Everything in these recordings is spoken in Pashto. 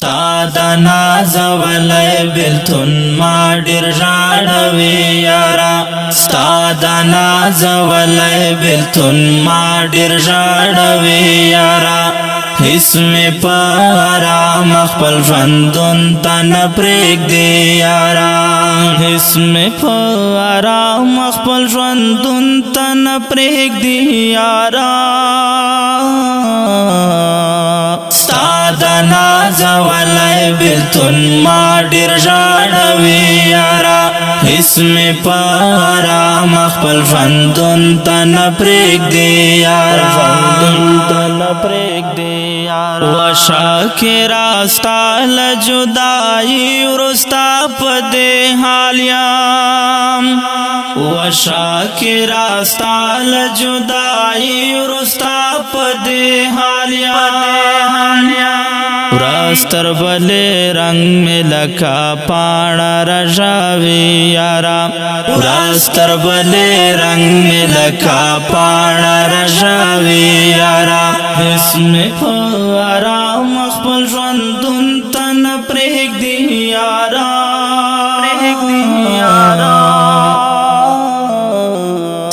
ستا ناز ولای بلتون ما ډیر ژاړوي یارا ستا ناز ولای بلتون ما ډیر ژاړوي یارا اسم پارام خپل ژوندون تن پرېږدي یارا اسم پارام خپل ژوندون تن پرېږدي یارا ستا ناز ولای بلتون ما ډیر ژاړوي یارا اسم پارام خپل ژوندون تن پرېږدي یارا وشاکرا ستا لجدائی ورستا پدے حالیم وشاکرا ستا لجدائی ورستا پدے حالیم راستر بلے رنگ میں لکا پانا رجاوی یارا راستر بلے رنگ میں لکا پانا رجاوی یارا اسم پارام خپل ژوندون تن پرېږدي یارا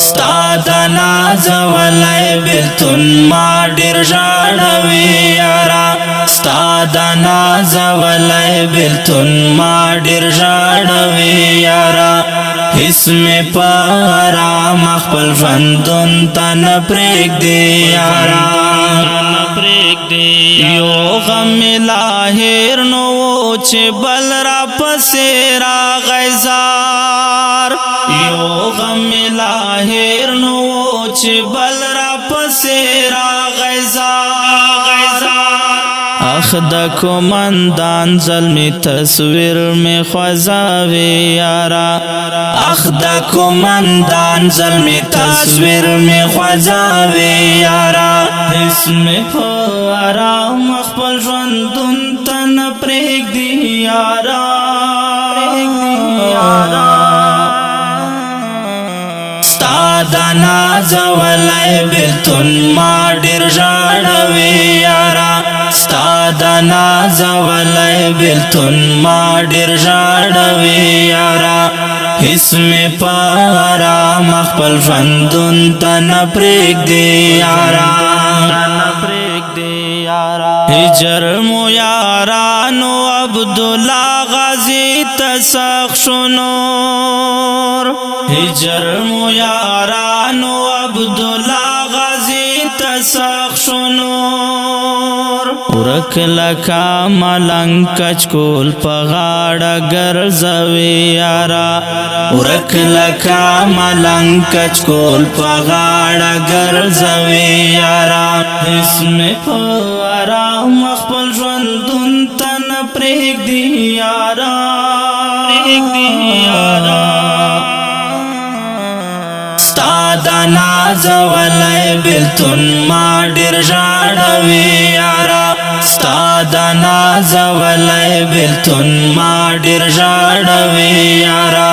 ستا د ناز ولای بلتون ما ډیر ژاړوي یارا ستا د ناز ولای بلتون ما ډیر ژاړوي یارا اسم پارام خپل ژوندون تن پرېږدي یارا یو غم لاهر نو چې بل را پسې راغی زار یو غم لاهر نو چې بل را پسې راغی زار اخ د کومندان ظلمی تصویر میں خوزاوی یارا اخ د کومندان ظلمی تصویر میں خوزاوی یارا اسم پارام خپل ژوندون تن پرېږدي یارا ستا د ناز ولای بلتون ما ډیر ژاړوي یارا ستا د ناز ولای بلتون ما ډیر ژاړوي یارا اسم پارام خپل ژوندون تن پرېږدي یارا هجر مو یارانو عبدالله غازی تسخ شنور هجر مو یارانو عبدالله غازی تسخ شنور ورک لکا ملنگ کچکول پغاڑا گرزوی یارا ورک لکا ملنگ کچکول پغاڑا گرزوی یارا اسم پارام خپل ژوندون تن پرېږدي یارا ستا د ناز ولای بلتون ما ډیر ژاړوي یارا ستا د ناز ولای بلتون ما ډیر ژاړوي یارا